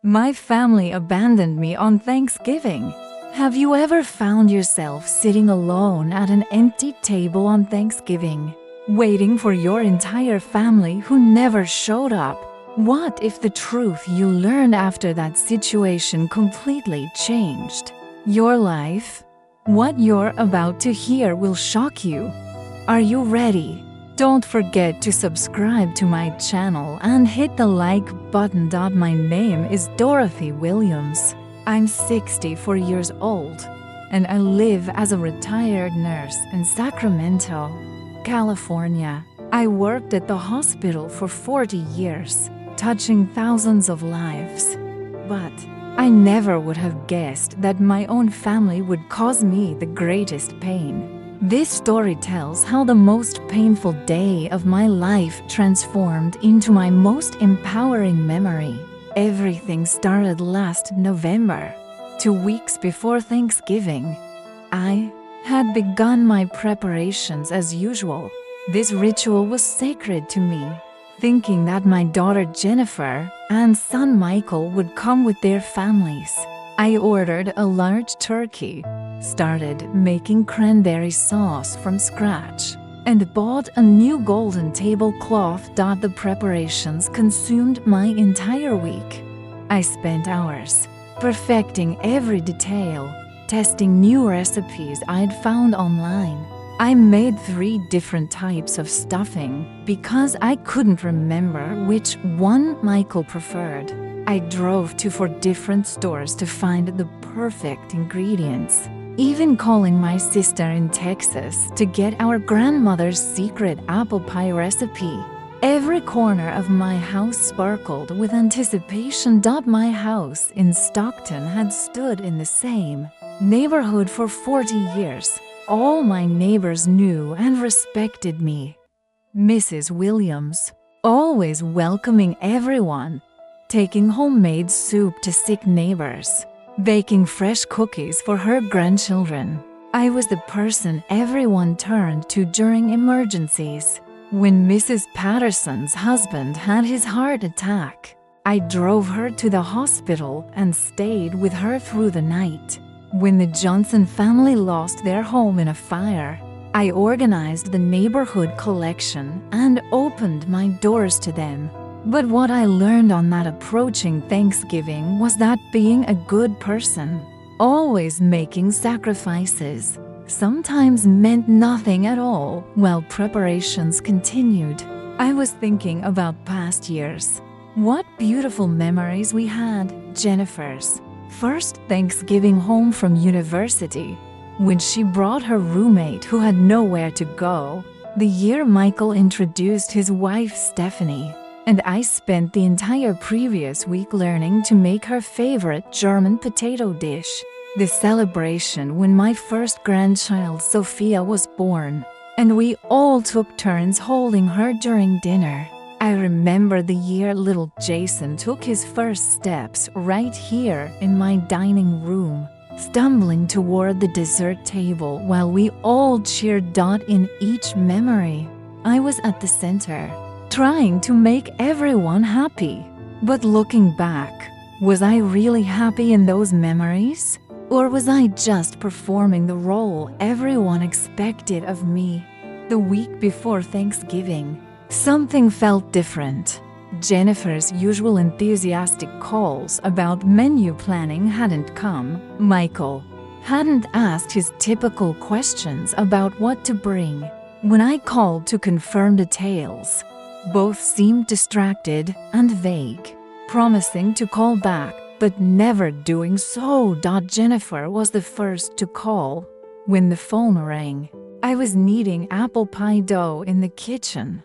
My family abandoned me on Thanksgiving. Have you ever found yourself sitting alone at an empty table on Thanksgiving, waiting for your entire family who never showed up? What if the truth you learned after that situation completely changed your life? What you're about to hear will shock you. Are you ready? Don't forget to subscribe to my channel and hit the like button. My name is Dorothy Williams. I'm 64 years old, and I live as a retired nurse in Sacramento, California. I worked at the hospital for 40 years, touching thousands of lives. But I never would have guessed that my own family would cause me the greatest pain. This story tells how the most painful day of my life transformed into my most empowering memory. Everything started last November, 2 weeks before Thanksgiving. I had begun my preparations as usual. This ritual was sacred to me, thinking that my daughter Jennifer and son Michael would come with their families. I ordered a large turkey, started making cranberry sauce from scratch, and bought a new golden tablecloth. The preparations consumed my entire week. I spent hours perfecting every detail, testing new recipes I'd found online. I made 3 different types of stuffing because I couldn't remember which one Michael preferred. I drove to 4 different stores to find the perfect ingredients, even calling my sister in Texas to get our grandmother's secret apple pie recipe. Every corner of my house sparkled with anticipation. My house in Stockton had stood in the same neighborhood for 40 years. All my neighbors knew and respected me. Mrs. Williams, always welcoming everyone, taking homemade soup to sick neighbors, baking fresh cookies for her grandchildren. I was the person everyone turned to during emergencies. When Mrs. Patterson's husband had his heart attack, I drove her to the hospital and stayed with her through the night. When the Johnson family lost their home in a fire, I organized the neighborhood collection and opened my doors to them. But what I learned on that approaching Thanksgiving was that being a good person, always making sacrifices, sometimes meant nothing at all. While preparations continued, I was thinking about past years. What beautiful memories we had. Jennifer's first Thanksgiving home from university, when she brought her roommate who had nowhere to go. The year Michael introduced his wife Stephanie, and I spent the entire previous week learning to make her favorite German potato dish. The celebration when my first grandchild Sophia was born, and we all took turns holding her during dinner. I remember the year little Jason took his first steps right here in my dining room, stumbling toward the dessert table while we all cheered. In each memory, I was at the center, trying to make everyone happy. But looking back, was I really happy in those memories? Or was I just performing the role everyone expected of me? The week before Thanksgiving, something felt different. Jennifer's usual enthusiastic calls about menu planning hadn't come. Michael hadn't asked his typical questions about what to bring. When I called to confirm details, both seemed distracted and vague, promising to call back, but never doing so. Jennifer was the first to call. When the phone rang, I was kneading apple pie dough in the kitchen.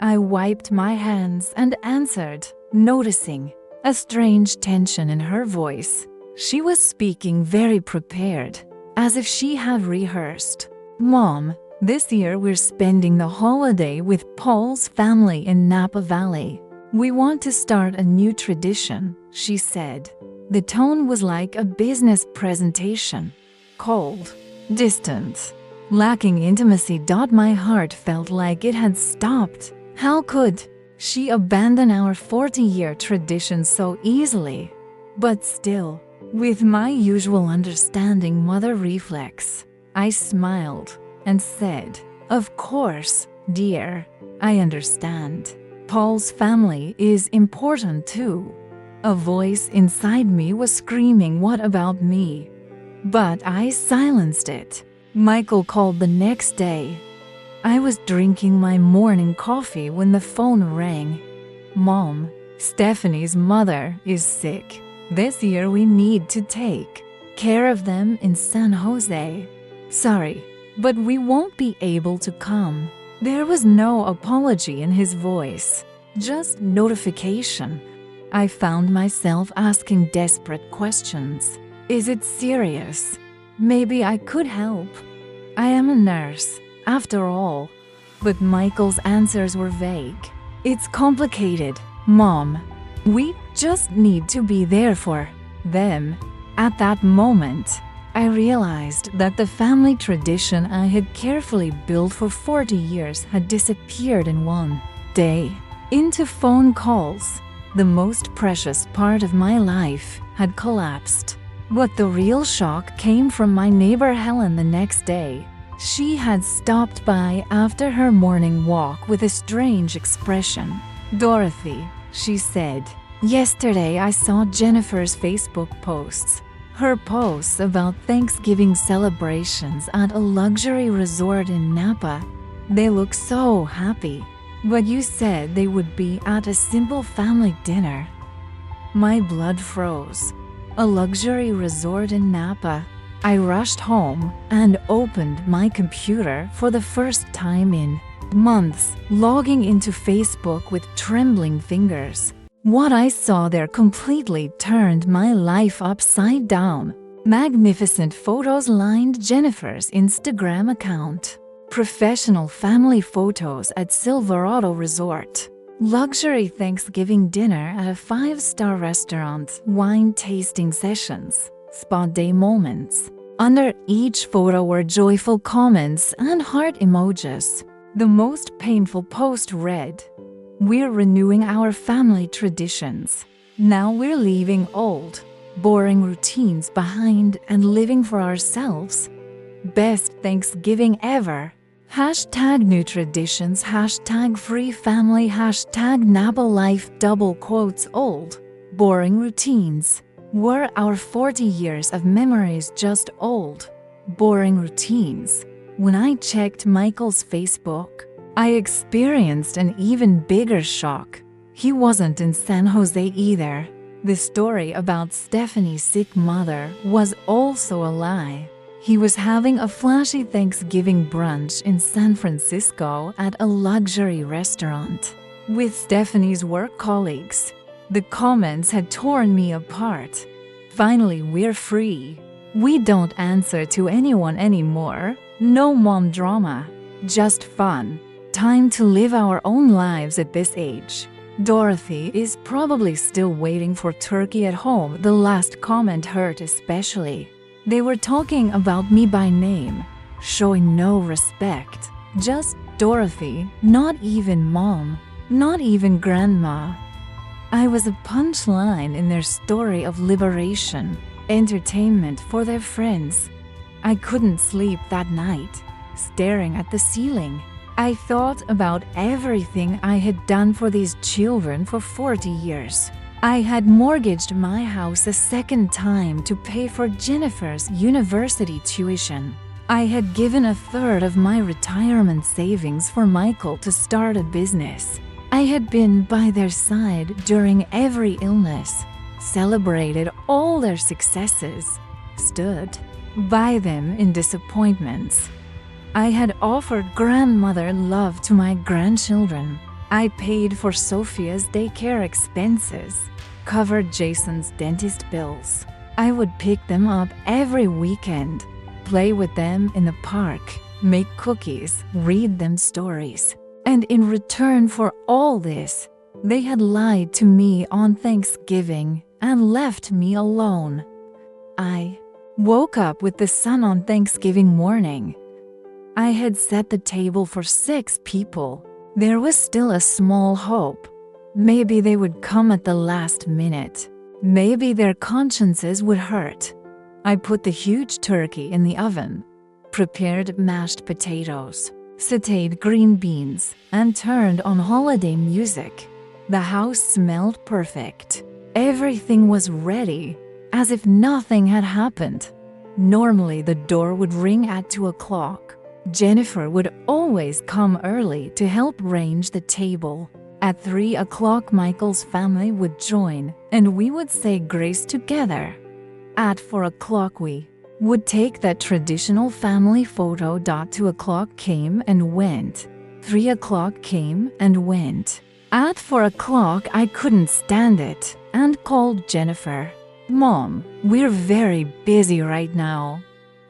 I wiped my hands and answered, noticing a strange tension in her voice. She was speaking very prepared, as if she had rehearsed. "Mom, this year we're spending the holiday with Paul's family in Napa Valley. We want to start a new tradition," she said. The tone was like a business presentation, cold, distant, lacking intimacy. My heart felt like it had stopped. How could she abandon our 40-year tradition so easily? But still, with my usual understanding mother reflex, I smiled and said, "Of course, dear, I understand. Paul's family is important too." A voice inside me was screaming, "What about me?" But I silenced it. Michael called the next day. I was drinking my morning coffee when the phone rang. "Mom, Stephanie's mother is sick. This year we need to take care of them in San Jose. Sorry, but we won't be able to come." There was no apology in his voice, just notification. I found myself asking desperate questions. Is it serious? Maybe I could help. I am a nurse, after all. But Michael's answers were vague. "It's complicated, Mom. We just need to be there for them." At that moment, I realized that the family tradition I had carefully built for 40 years had disappeared in one day into phone calls. The most precious part of my life had collapsed. But the real shock came from my neighbor Helen the next day. She had stopped by after her morning walk with a strange expression. "Dorothy," she said, "yesterday I saw Jennifer's Facebook posts. Her posts about Thanksgiving celebrations at a luxury resort in Napa. They look so happy. But you said they would be at a simple family dinner." My blood froze. A luxury resort in Napa. I rushed home and opened my computer for the first time in months, logging into Facebook with trembling fingers. What I saw there completely turned my life upside down. Magnificent photos lined Jennifer's Instagram account. Professional family photos at Silverado Resort. Luxury Thanksgiving dinner at a 5-star restaurant. Wine tasting sessions. Spa day moments. Under each photo were joyful comments and heart emojis. The most painful post read, "We're renewing our family traditions. Now we're leaving old, boring routines behind and living for ourselves. Best Thanksgiving ever. Hashtag new traditions, hashtag free family, hashtag Napa life, double quotes old, boring routines. Were our 40 years of memories just old, boring routines?" When I checked Michael's Facebook, I experienced an even bigger shock. He wasn't in San Jose either. The story about Stephanie's sick mother was also a lie. He was having a flashy Thanksgiving brunch in San Francisco at a luxury restaurant with Stephanie's work colleagues. The comments had torn me apart. "Finally, we're free. We don't answer to anyone anymore. No mom drama. Just fun. Time to live our own lives at this age. Dorothy is probably still waiting for turkey at home." The last comment hurt especially. They were talking about me by name, showing no respect. Just Dorothy, not even mom, not even grandma. I was a punchline in their story of liberation, entertainment for their friends. I couldn't sleep that night, staring at the ceiling. I thought about everything I had done for these children for 40 years. I had mortgaged my house a second time to pay for Jennifer's university tuition. I had given a third of my retirement savings for Michael to start a business. I had been by their side during every illness, celebrated all their successes, stood by them in disappointments. I had offered grandmother love to my grandchildren. I paid for Sophia's daycare expenses, covered Jason's dentist bills. I would pick them up every weekend, play with them in the park, make cookies, read them stories. And in return for all this, they had lied to me on Thanksgiving and left me alone. I woke up with the sun on Thanksgiving morning. I had set the table for 6 people. There was still a small hope. Maybe they would come at the last minute. Maybe their consciences would hurt. I put the huge turkey in the oven, prepared mashed potatoes, sautéed green beans, and turned on holiday music. The house smelled perfect. Everything was ready, as if nothing had happened. Normally, the door would ring at 2 o'clock. Jennifer would always come early to help arrange the table. At 3 o'clock, Michael's family would join, and we would say grace together. At 4 o'clock, we would take that traditional family photo. 2 o'clock came and went. 3 o'clock came and went. At 4 o'clock, I couldn't stand it and called Jennifer. "Mom, we're very busy right now.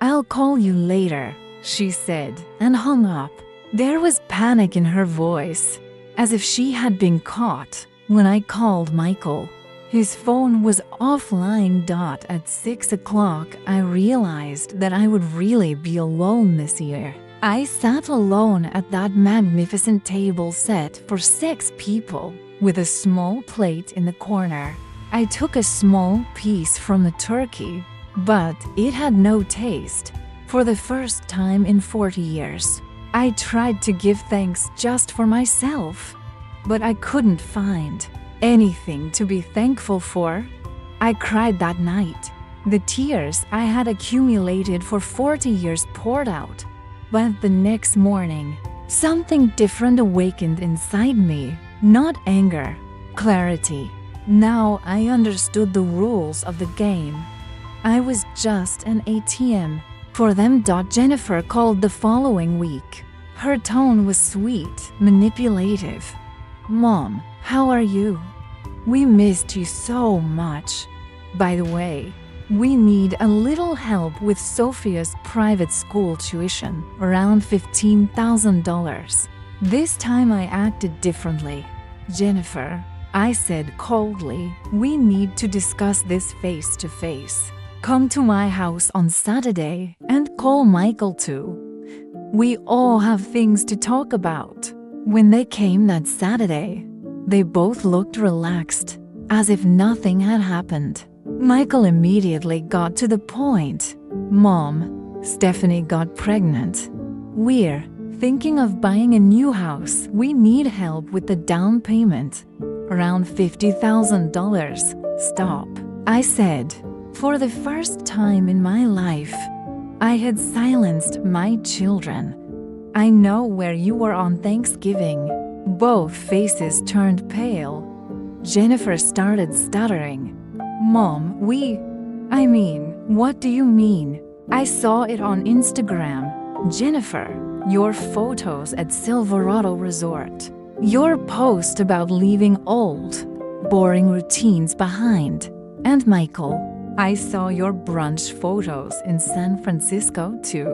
I'll call you later," she said, and hung up. There was panic in her voice, as if she had been caught. When I called Michael, his phone was offline. At 6 o'clock, I realized that I would really be alone this year. I sat alone at that magnificent table set for 6 people, with a small plate in the corner. I took a small piece from the turkey, but it had no taste. For the first time in 40 years, I tried to give thanks just for myself, but I couldn't find anything to be thankful for. I cried that night. The tears I had accumulated for 40 years poured out. But the next morning, something different awakened inside me. Not anger, clarity. Now I understood the rules of the game. I was just an ATM for them. Jennifer called the following week. Her tone was sweet, manipulative. "Mom, how are you? We missed you so much. By the way, we need a little help with Sophia's private school tuition, around $15,000. This time I acted differently. "Jennifer," I said coldly, "we need to discuss this face to face. Come to my house on Saturday and call Michael too. We all have things to talk about." When they came that Saturday, they both looked relaxed, as if nothing had happened. Michael immediately got to the point. "Mom, Stephanie got pregnant. We're thinking of buying a new house. We need help with the down payment. Around $50,000. Stop," I said. For the first time in my life, I had silenced my children. "I know where you were on Thanksgiving." Both faces turned pale. Jennifer started stuttering. "Mom, what do you mean? I saw it on Instagram. Jennifer, your photos at Silverado Resort. Your post about leaving old, boring routines behind. And Michael, I saw your brunch photos in San Francisco too.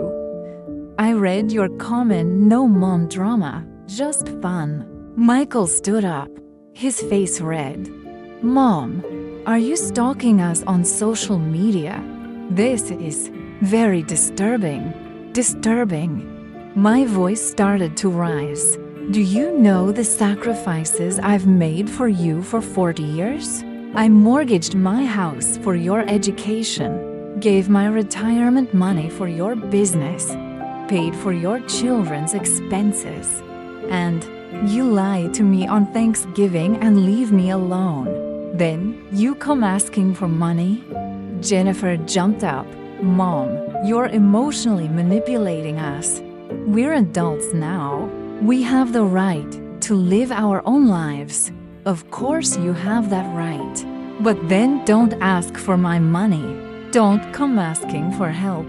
I read your comment, no mom drama, just fun." Michael stood up, his face red. "Mom, are you stalking us on social media? This is very disturbing. Disturbing." My voice started to rise. "Do you know the sacrifices I've made for you for 40 years? I mortgaged my house for your education, gave my retirement money for your business, paid for your children's expenses. And you lie to me on Thanksgiving and leave me alone. Then you come asking for money?" Jennifer jumped up. "Mom, you're emotionally manipulating us. We're adults now. We have the right to live our own lives. Of course you have that right. But then don't ask for my money. Don't come asking for help.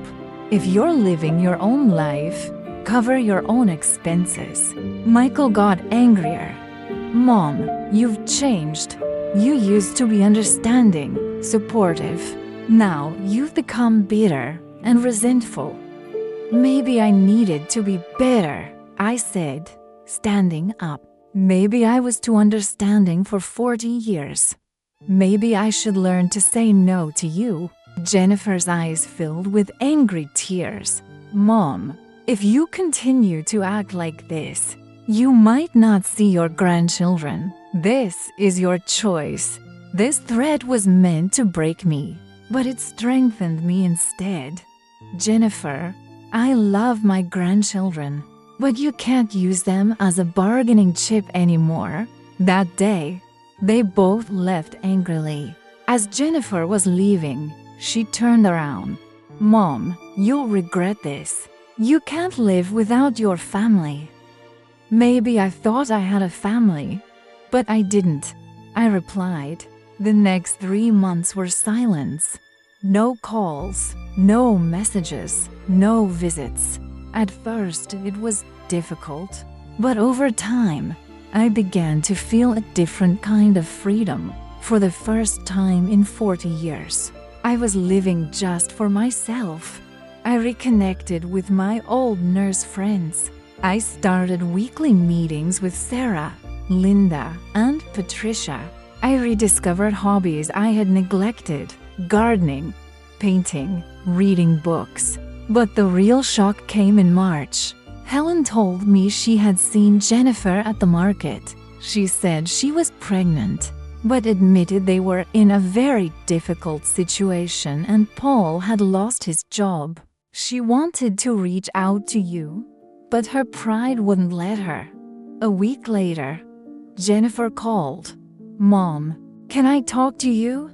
If you're living your own life, cover your own expenses." Michael got angrier. "Mom, you've changed. You used to be understanding, supportive. Now you've become bitter and resentful." "Maybe I needed to be better," I said, standing up. "Maybe I was too understanding for 40 years. Maybe I should learn to say no to you." Jennifer's eyes filled with angry tears. "Mom, if you continue to act like this, you might not see your grandchildren. This is your choice. This threat was meant to break me, but it strengthened me instead. Jennifer, I love my grandchildren, but you can't use them as a bargaining chip anymore. That day, they both left angrily. As Jennifer was leaving, she turned around. Mom, you'll regret this. You can't live without your family. Maybe I thought I had a family, but I didn't, I replied. The next 3 months were silence. No calls, no messages, no visits. At first, it was difficult, but over time, I began to feel a different kind of freedom. For the first time in 40 years, I was living just for myself. I reconnected with my old nurse friends. I started weekly meetings with Sarah, Linda, and Patricia. I rediscovered hobbies I had neglected: gardening, painting, reading books. But the real shock came in March. Helen told me she had seen Jennifer at the market. She said she was pregnant, but admitted they were in a very difficult situation and Paul had lost his job. She wanted to reach out to you, but her pride wouldn't let her. A week later, Jennifer called. Mom, can I talk to you?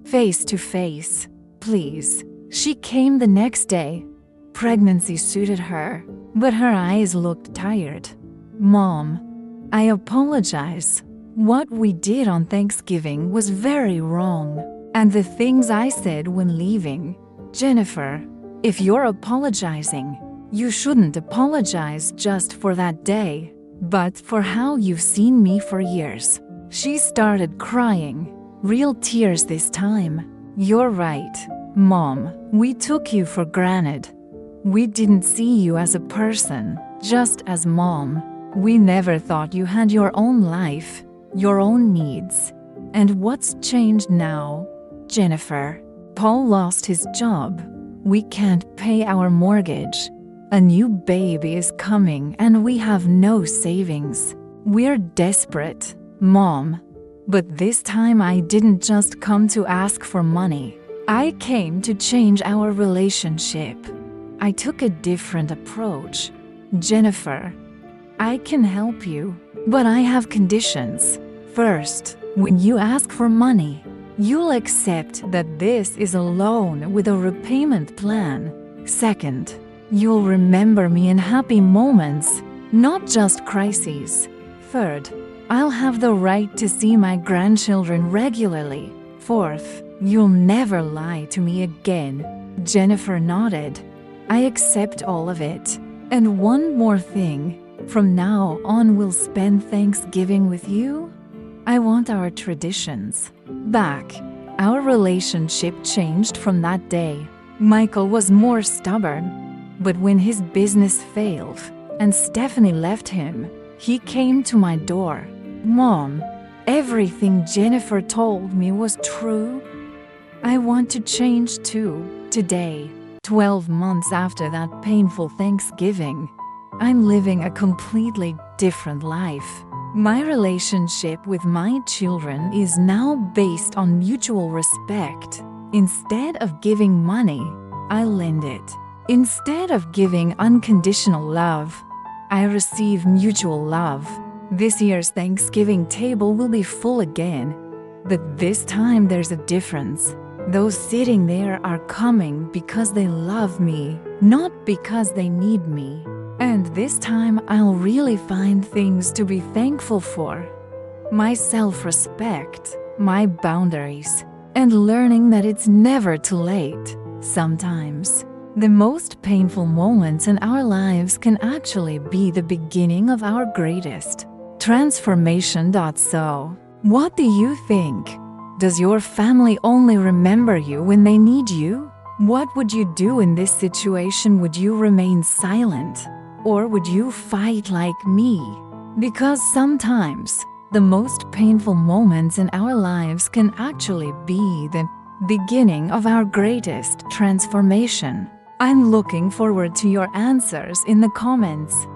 Face to face, please. She came the next day. Pregnancy suited her, but her eyes looked tired. Mom, I apologize. What we did on Thanksgiving was very wrong. And the things I said when leaving. Jennifer, if you're apologizing, you shouldn't apologize just for that day, but for how you've seen me for years. She started crying, real tears this time. You're right, Mom. We took you for granted. We didn't see you as a person, just as Mom. We never thought you had your own life, your own needs. And what's changed now? Jennifer, Paul lost his job. We can't pay our mortgage. A new baby is coming and we have no savings. We're desperate, Mom. But this time I didn't just come to ask for money. I came to change our relationship. I took a different approach. Jennifer, I can help you, but I have conditions. First, when you ask for money, you'll accept that this is a loan with a repayment plan. Second, you'll remember me in happy moments, not just crises. Third, I'll have the right to see my grandchildren regularly. Fourth, you'll never lie to me again. Jennifer nodded. I accept all of it. And one more thing. From now on, we'll spend Thanksgiving with you. I want our traditions back. Our relationship changed from that day. Michael was more stubborn, but when his business failed and Stephanie left him, he came to my door. Mom, everything Jennifer told me was true. I want to change too. Today, 12 months after that painful Thanksgiving, I'm living a completely different life. My relationship with my children is now based on mutual respect. Instead of giving money, I lend it. Instead of giving unconditional love, I receive mutual love. This year's Thanksgiving table will be full again, but this time there's a difference. Those sitting there are coming because they love me, not because they need me. And this time I'll really find things to be thankful for. My self-respect, my boundaries, and learning that it's never too late. Sometimes, the most painful moments in our lives can actually be the beginning of our greatest transformation. So, what do you think? Does your family only remember you when they need you? What would you do in this situation? Would you remain silent? Or would you fight like me? Because sometimes, the most painful moments in our lives can actually be the beginning of our greatest transformation. I'm looking forward to your answers in the comments.